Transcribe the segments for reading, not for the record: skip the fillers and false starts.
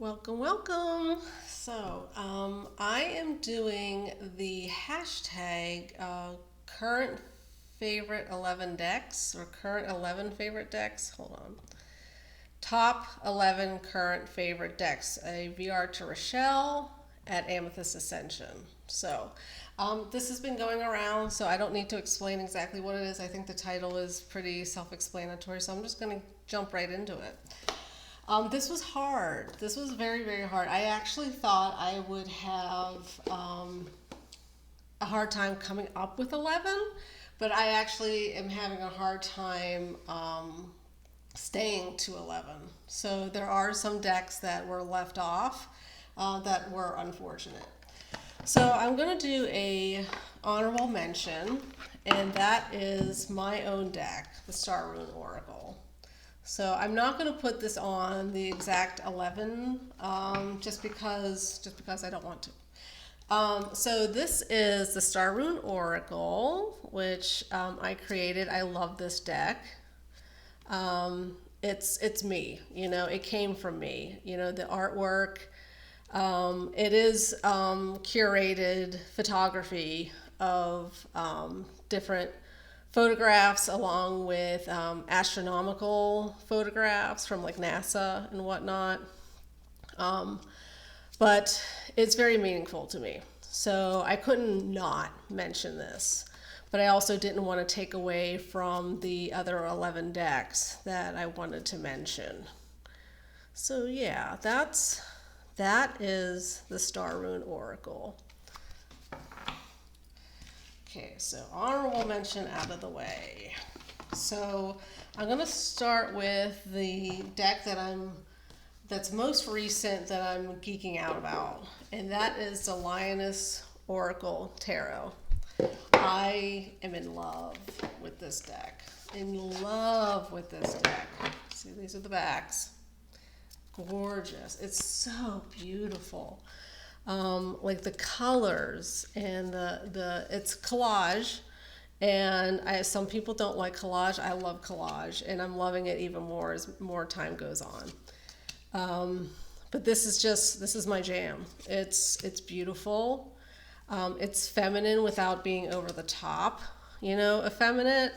Welcome, welcome. I am doing the hashtag current favorite 11 decks or current 11 favorite decks. Hold on. Top 11 current favorite decks. A VR to Rachele at Amethyst Ascension. This has been going around, so I don't need to explain exactly what it is. I think the title is pretty self explanatory, so I'm just going to jump right into it. This was hard. This was very, very hard. I actually thought I would have a hard time coming up with 11, but I actually am having a hard time staying to 11. So there are some decks that were left off that were unfortunate. So I'm going to do a honorable mention, and that is my own deck, the Star Rune Oracle. So I'm not going to put this on the exact 11 just because I don't want to. So this is the Star Rune Oracle, which I created. I love this deck. It's me. It came from me. The artwork. It is curated photography of different photographs along with astronomical photographs from like NASA and whatnot. But it's very meaningful to me. So I couldn't not mention this. But I also didn't want to take away from the other 11 decks that I wanted to mention. So yeah, that is the Star Rune Oracle. Okay, so honorable mention out of the way. So I'm gonna start with the deck that's most recent that I'm geeking out about, and that is the Lioness Oracle Tarot. I am in love with this deck. In love with this deck. See, these are the backs. Gorgeous. It's so beautiful. Like the colors and it's collage, and some people don't like collage. I love collage, and I'm loving it even more as more time goes on. But this is my jam. It's beautiful. It's feminine without being over the top. Effeminate.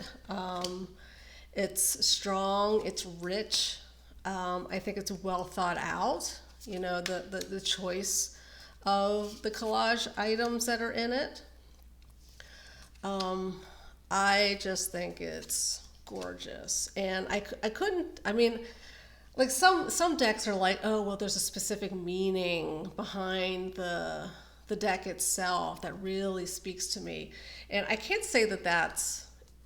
It's strong. It's rich. I think it's well thought out. The choice of the collage items that are in it. I just think it's gorgeous. And I couldn't, I mean, like some decks are like, oh, well, there's a specific meaning behind the deck itself that really speaks to me. And I can't say that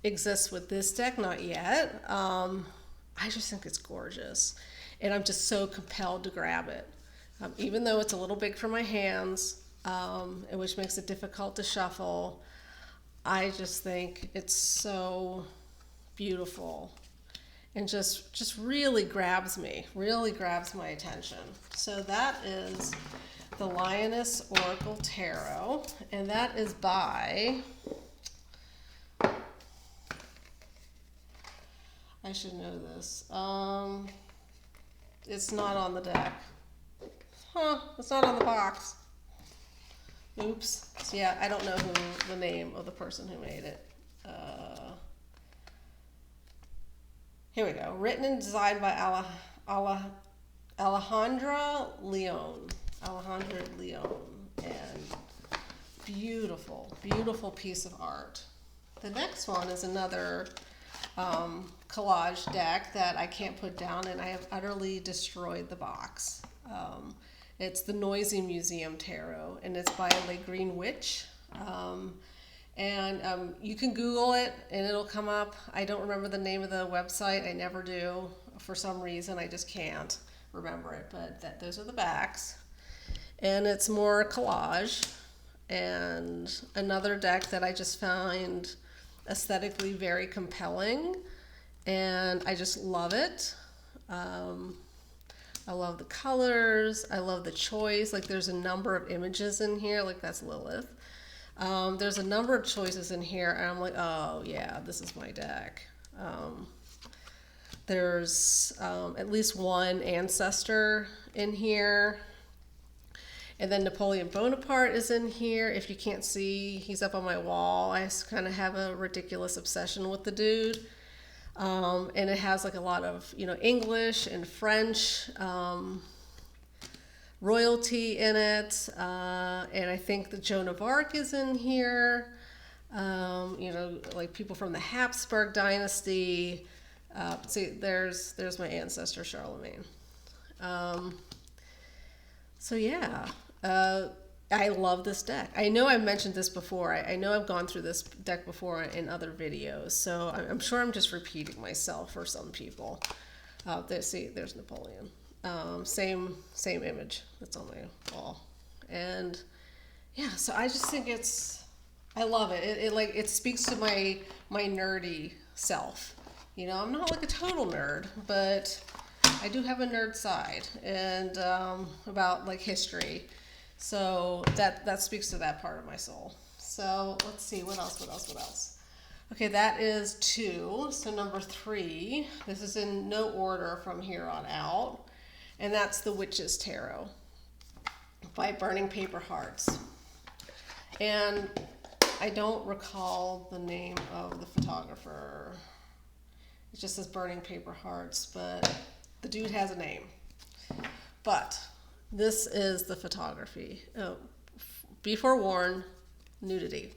exists with this deck, not yet. I just think it's gorgeous. And I'm just so compelled to grab it. Even though it's a little big for my hands, which makes it difficult to shuffle, I just think it's so beautiful and just really grabs my attention. So that is the Lioness Oracle Tarot, and that is by, I should know this. It's not on the deck. It's not on the box. Oops. So yeah, I don't know the name of the person who made it. Here we go. Written and designed by Alejandra Leon. Alejandra Leon. And beautiful, beautiful piece of art. The next one is another collage deck that I can't put down, and I have utterly destroyed the box. It's the Noisy Museum Tarot, and it's by a Green Witch. You can Google it, and it'll come up. I don't remember the name of the website. I never do. For some reason, I just can't remember it. But those are the backs. And it's more collage. And another deck that I just find aesthetically very compelling. And I just love it. I love the colors. I love the choice. Like there's a number of images in here. Like that's Lilith. There's a number of choices in here, and I'm like, oh yeah, this is my deck. There's at least one ancestor in here. And then Napoleon Bonaparte is in here. If you can't see, he's up on my wall. I kind of have a ridiculous obsession with the dude. And it has like a lot of, English and French royalty in it. And I think that Joan of Arc is in here. Like people from the Habsburg dynasty. See, there's my ancestor, Charlemagne. So yeah, I love this deck. I know I've mentioned this before. I know I've gone through this deck before in other videos, so I'm sure I'm just repeating myself for some people. There's Napoleon. Same image that's on my wall. And yeah, so I just think I love it. It speaks to my nerdy self. I'm not like a total nerd, but I do have a nerd side and about like history. So that speaks to that part of my soul. So let's see, what else? Okay, that is 2. So number 3, this is in no order from here on out, and that's the Witch's Tarot by Burning Paper Hearts. And I don't recall the name of the photographer. It just says Burning Paper Hearts, but the dude has a name. But this is the photography. Be forewarned, nudity.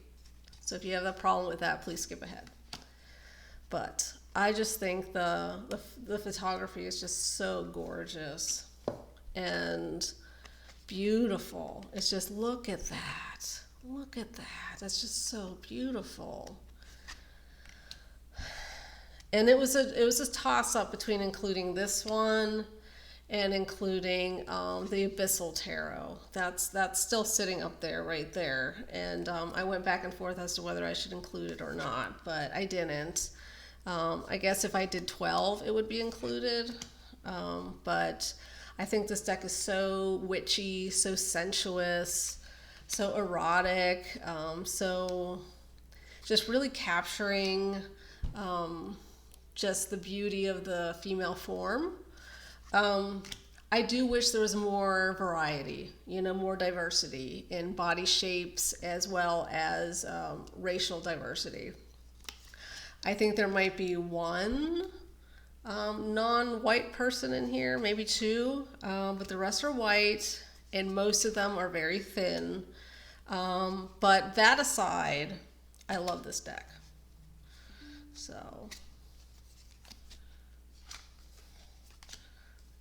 So if you have a problem with that, please skip ahead. But I just think the photography is just so gorgeous and beautiful. It's just, look at that. Look at that. That's just so beautiful. And it was a toss-up between including this one and including the Abyssal Tarot. That's still sitting up there, right there. And I went back and forth as to whether I should include it or not, but I didn't. I guess if I did 12, it would be included. But I think this deck is so witchy, so sensuous, so erotic, so just really capturing just the beauty of the female form. I do wish there was more variety, more diversity in body shapes as well as racial diversity. I think there might be one non-white person in here, maybe 2, but the rest are white, and most of them are very thin. But that aside, I love this deck. So,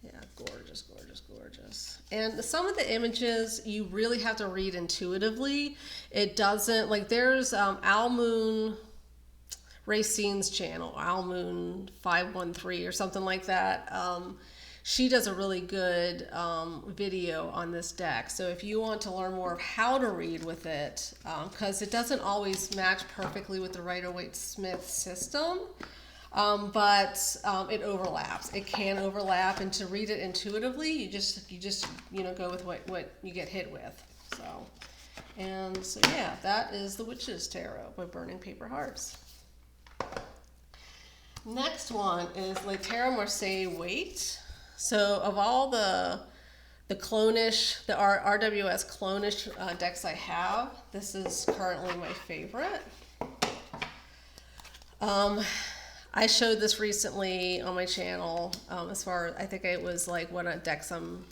yeah, gorgeous, gorgeous, gorgeous. And some of the images you really have to read intuitively. It doesn't, like there's Al Moon Racine's channel, Al Moon 513 or something like that. She does a really good video on this deck. So if you want to learn more of how to read with it, because it doesn't always match perfectly with the Rider-Waite-Smith system, but it overlaps. It can overlap, and to read it intuitively, you just go with what you get hit with. So yeah, that is the Witch's Tarot by Burning Paper Hearts. Next one is Leterre Marseille Waite. So of all the clonish, the RWS clonish decks I have, this is currently my favorite. I showed this recently on my channel. I think it was like what decks I'm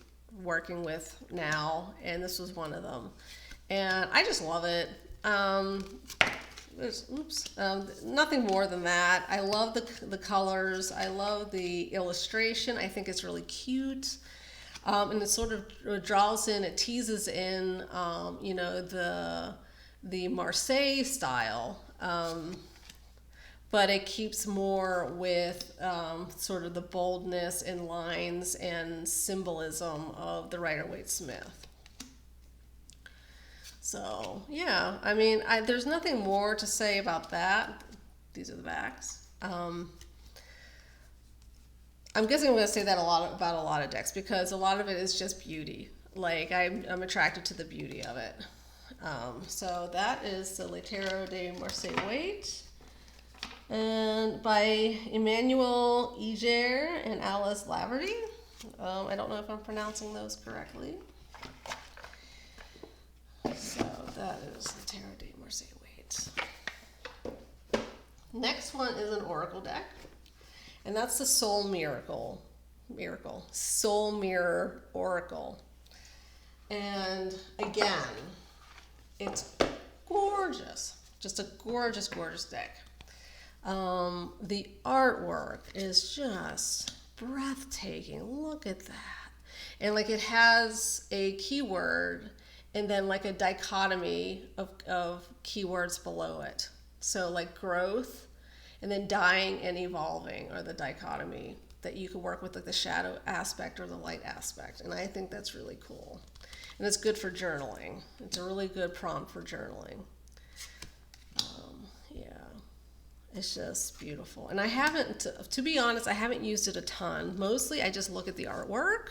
working with now, and this was one of them. And I just love it. Nothing more than that. I love the colors. I love the illustration. I think it's really cute. And it sort of draws in, it teases in, the Marseille style. But it keeps more with sort of the boldness and lines and symbolism of the Rider-Waite-Smith. So, yeah, I mean, there's nothing more to say about that. These are the backs. I'm guessing I'm going to say that about a lot of decks, because a lot of it is just beauty. Like, I'm attracted to the beauty of it. So that is the Leterre de Marseille Waite. and by Emmanuel Eger and Alice Laverty. I don't know if I'm pronouncing those correctly. So that is the Tarot de Marseille Waite. Next one is an oracle deck, and that's the Soul Soul Mirror Oracle. And again, it's gorgeous, just a gorgeous, gorgeous deck. The artwork is just breathtaking. Look at that. And like it has a keyword and then like a dichotomy of keywords below it. So like growth and then dying and evolving are the dichotomy that you can work with, like the shadow aspect or the light aspect. And I think that's really cool. And it's good for journaling. It's a really good prompt for journaling. Yeah, it's just beautiful. And I haven't, to be honest, I haven't used it a ton. Mostly I just look at the artwork.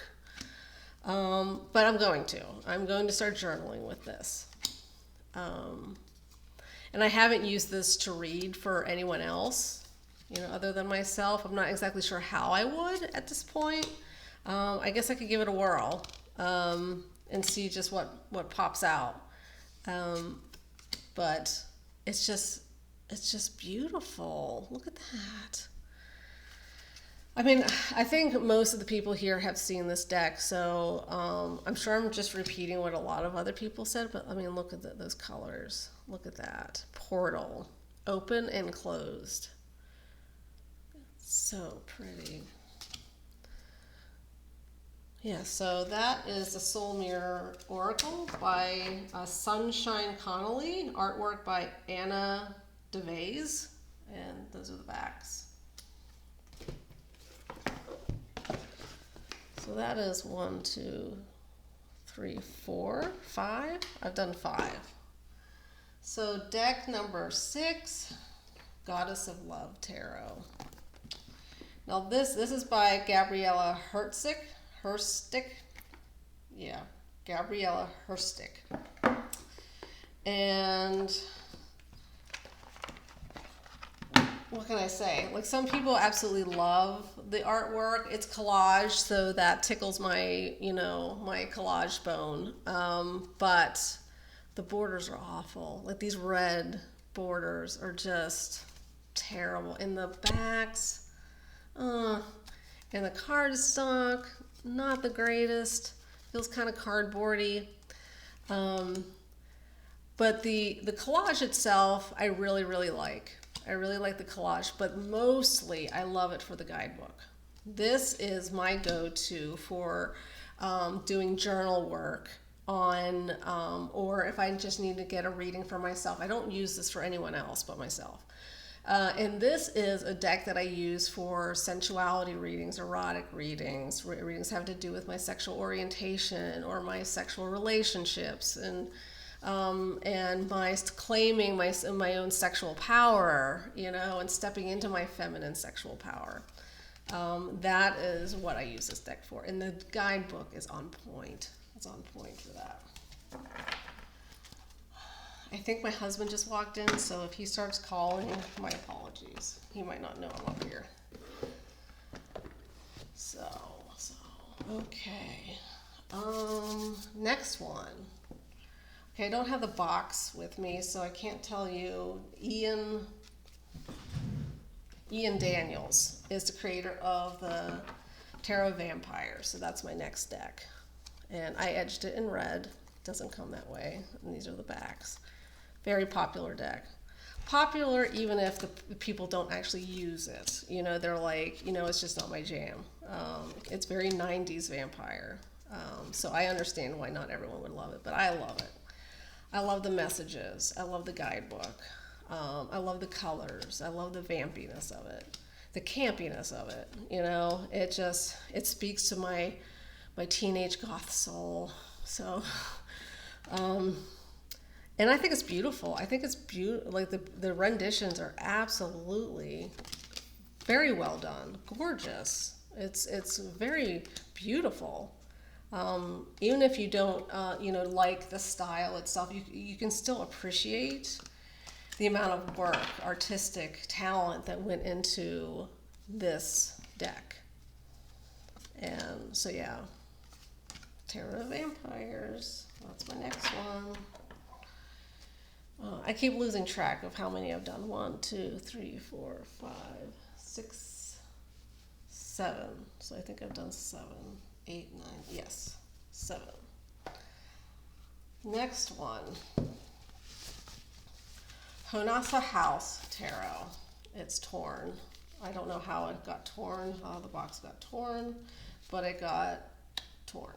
But I'm going to. I'm going to start journaling with this. And I haven't used this to read for anyone else, other than myself. I'm not exactly sure how I would at this point. I guess I could give it a whirl and see just what pops out. But it's just beautiful. Look at that. I mean, I think most of the people here have seen this deck, so I'm sure I'm just repeating what a lot of other people said, but I mean, look at those colors. Look at that. Portal, open and closed. So pretty. Yeah, so that is the Soul Mirror Oracle by Sunshine Connolly, artwork by Anna DeVays, and those are the backs. So that is 1, 2, 3, 4, 5. I've done 5. So deck number 6, Goddess of Love Tarot. Now this is by Gabriella Herstick. Yeah, Gabriella Herstick. And what can I say? Like, some people absolutely love the artwork. It's collage, so that tickles my, my collage bone. But the borders are awful. Like, these red borders are just terrible. And the backs, and the cardstock, not the greatest. Feels kind of cardboardy. But the collage itself, I really, really like. I really like the collage, but mostly I love it for the guidebook. This is my go-to for doing journal work on, or if I just need to get a reading for myself. I don't use this for anyone else but myself. And this is a deck that I use for sensuality readings, erotic readings, readings having to do with my sexual orientation or my sexual relationships, and my claiming my own sexual power, and stepping into my feminine sexual power. That is what I use this deck for. And the guidebook is on point. It's on point for that. I think my husband just walked in, so if he starts calling, my apologies. He might not know I'm up here. So, okay. Next one. Okay, I don't have the box with me, so I can't tell you. Ian Daniels is the creator of the Tarot Vampire, so that's my next deck. And I edged it in red. It doesn't come that way, and these are the backs. Very popular deck. Popular even if the people don't actually use it. They're like, it's just not my jam. It's very 90s vampire. So I understand why not everyone would love it, but I love it. I love the messages. I love the guidebook. I love the colors. I love the vampiness of it, the campiness of it. It speaks to my teenage goth soul. So, and I think it's beautiful. I think it's beautiful. Like the renditions are absolutely very well done, gorgeous. It's very beautiful. Even if you don't, like the style itself, you can still appreciate the amount of work, artistic talent that went into this deck. And so yeah, Tarot of Vampires, that's my next one. I keep losing track of how many I've done. 1, 2, 3, 4, 5, 6, 7. So I think I've done 7, 8, 9, yes, 7. Next one, Honasa House Tarot. It's torn. I don't know how it got torn, how the box got torn, but it got torn.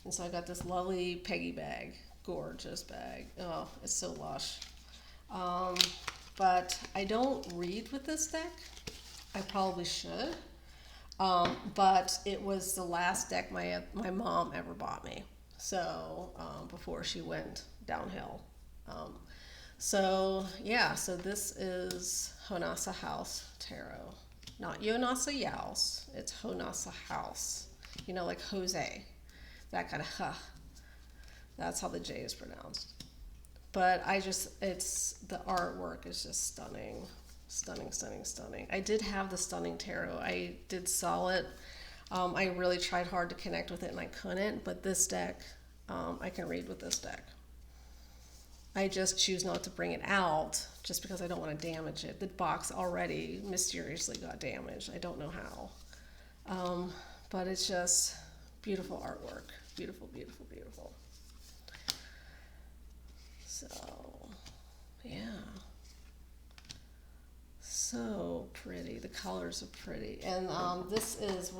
And so I got this lovely Peggy bag, gorgeous bag. Oh, it's so lush. But I don't read with this deck. I probably should. But it was the last deck my mom ever bought me. So before she went downhill. So yeah, so this is Honasa House Tarot. Not Yonasa Yaus, it's Honasa House. You know, like Jose, that kind of huh. That's how the J is pronounced. But it's, the artwork is just stunning. Stunning, stunning, stunning. I did have the Stunning Tarot. I did sell it. I really tried hard to connect with it and I couldn't, but this deck, I can read with this deck. I just choose not to bring it out just because I don't want to damage it. The box already mysteriously got damaged. I don't know how. But it's just beautiful artwork. Beautiful, beautiful, beautiful. So, yeah. So pretty. The colors are pretty. And this is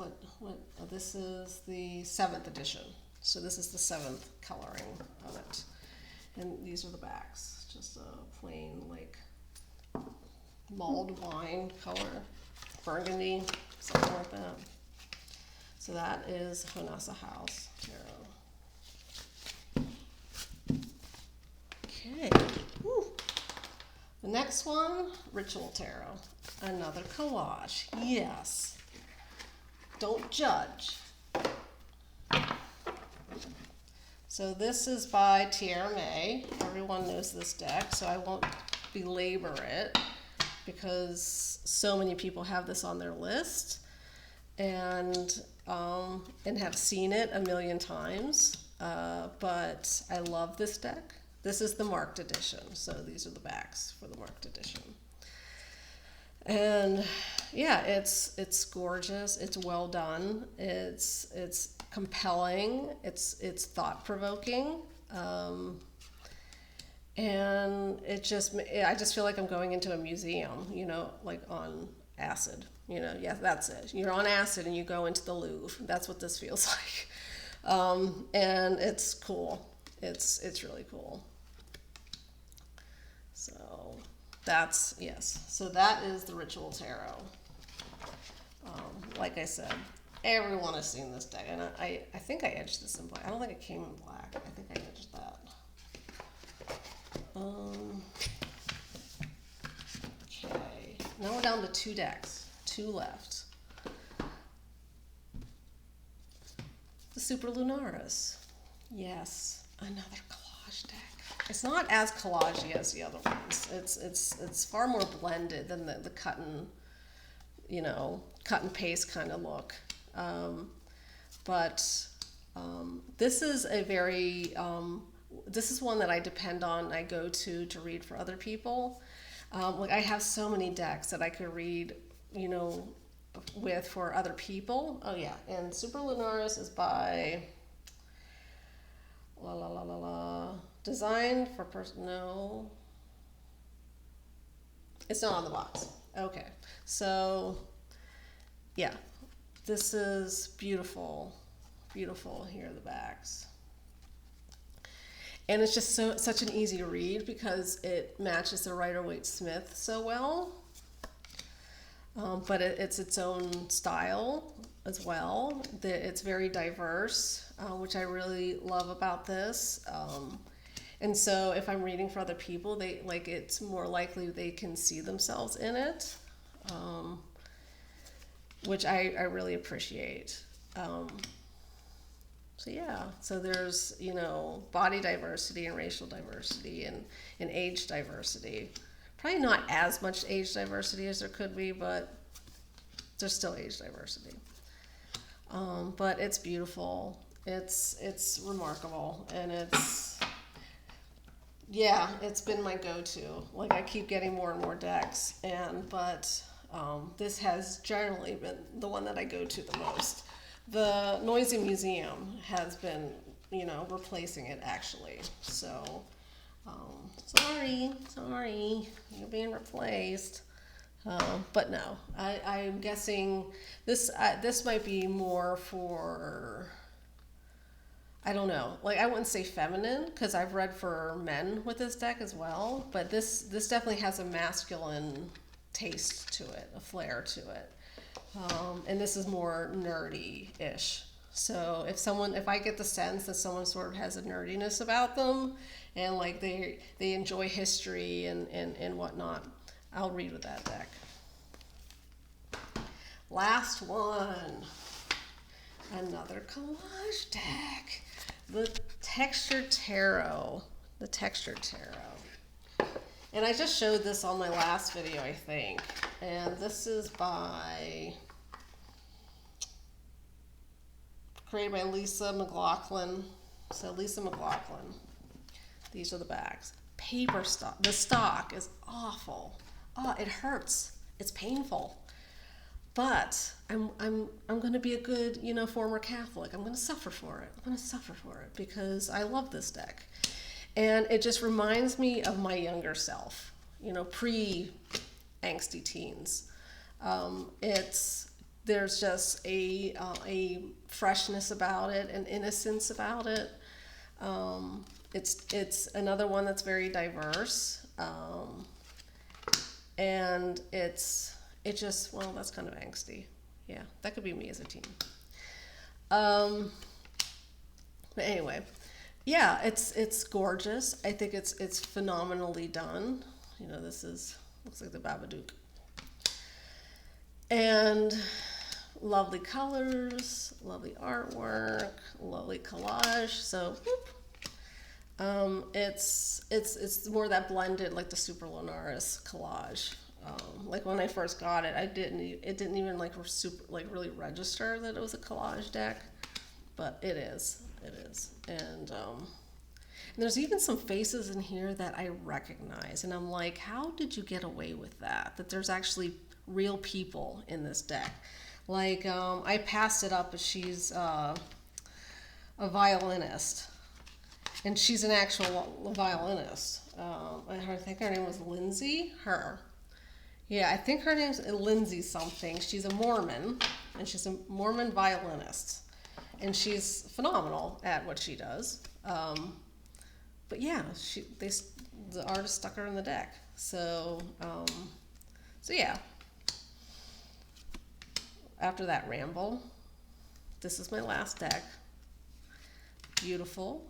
this is the 7th edition. So this is the 7th coloring of it. And these are the backs. Just a plain, like, mulled wine color, burgundy, something like that. So that is Honasa House Tarot. Okay. Woo. The next one, Ritual Tarot. Another collage. Yes. Don't judge. So this is by Tierra May. Everyone knows this deck, so I won't belabor it because so many people have this on their list and have seen it a million times. But I love this deck. This is the marked edition, so these are the backs for the marked edition. And yeah, it's gorgeous. It's well done. It's compelling. It's thought provoking. And I just feel like I'm going into a museum, you know, like on acid. You know, yeah, that's it. You're on acid and you go into the Louvre. That's what this feels like. And it's cool. It's really cool. So that's, yes. So that is the Ritual Tarot. Like I said, everyone has seen this deck, and I think I edged this in black. I don't think it came in black. I think I edged that. Okay, now we're down to 2 decks, 2 left. The Super Lunaris. Yes, another collage deck. It's not as collagey as the other ones. It's far more blended than the cut and, you know, cut and paste kind of look. But this is a very this is one that I depend on. I go to read for other people. Like I have so many decks that I could read, you know, with for other people. Oh yeah, and Super Lunaris is by designed for person. No, it's not on the box. Okay, so yeah, this is beautiful, beautiful. Here are the backs. And it's just such an easy read because it matches the Rider-Waite-Smith so well. But it's its own style as well. It's very diverse, which I really love about this. And so if I'm reading for other people, it's more likely they can see themselves in it, which I really appreciate. So yeah, so there's, you know, body diversity and racial diversity and age diversity. Probably not as much age diversity as there could be, but there's still age diversity. But it's beautiful. It's remarkable, and it's, yeah, it's been my go-to. Like, I keep getting more and more decks, but this has generally been the one that I go to the most. The Noisy Museum has been, you know, replacing it actually. So, sorry, you're being replaced. But no, I'm guessing this might be more for, I don't know. Like, I wouldn't say feminine because I've read for men with this deck as well, but this definitely has a masculine taste to it, a flair to it. And this is more nerdy-ish. So if I get the sense that someone sort of has a nerdiness about them, and like they enjoy history and whatnot, I'll read with that deck. Last one, another collage deck. The Textured Tarot. The Textured Tarot. And I just showed this on my last video, I think. And this is created by Lisa McLaughlin. So Lisa McLaughlin. These are the backs. Paper stock. The stock is awful. Oh, it hurts. It's painful. But I'm going to be a good, you know, former Catholic. I'm going to suffer for it. I'm going to suffer for it because I love this deck. And it just reminds me of my younger self, you know, pre-angsty teens. There's just a freshness about it, an innocence about it. It's another one that's very diverse, and it just, well, that's kind of angsty. Yeah, that could be me as a teen. But anyway, yeah, it's gorgeous. I think it's phenomenally done. You know, looks like the Babadook. And lovely colors, lovely artwork, lovely collage. So, it's more that blended, like the Super Lunaris collage. Like when I first got it, it didn't even like really register that it was a collage deck, but it is. And there's even some faces in here that I recognize, and I'm like, how did you get away with that? That there's actually real people in this deck. Like, I passed it up, but she's a violinist, and she's an actual violinist. I think her name was Lindsay. Yeah, I think her name's Lindsay something. She's a Mormon, and she's a Mormon violinist, and she's phenomenal at what she does. But yeah, the artist stuck her in the deck. So yeah. After that ramble, this is my last deck. Beautiful,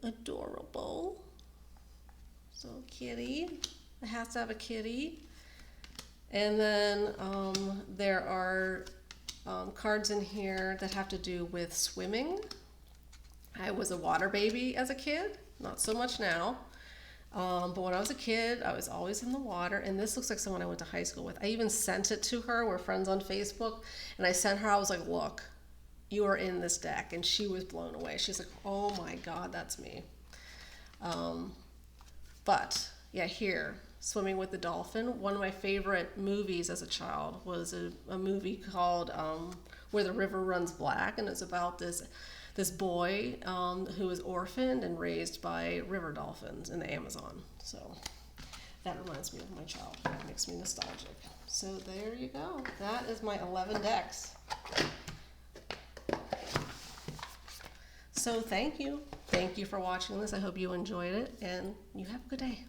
adorable. So kitty, it has to have a kitty. And then there are cards in here that have to do with swimming. I was a water baby as a kid, not so much now. But when I was a kid, I was always in the water, and this looks like someone I went to high school with. I even sent it to her. We're friends on Facebook, and I sent her, I was like, look, you are in this deck, and she was blown away. She's like, oh my God, that's me. But yeah, here, Swimming with the Dolphin. One of my favorite movies as a child was a movie called Where the River Runs Black, and it's about this boy who was orphaned and raised by river dolphins in the Amazon. So that reminds me of my childhood. That makes me nostalgic. So there you go. That is my 11 decks. So thank you. Thank you for watching this. I hope you enjoyed it, and you have a good day.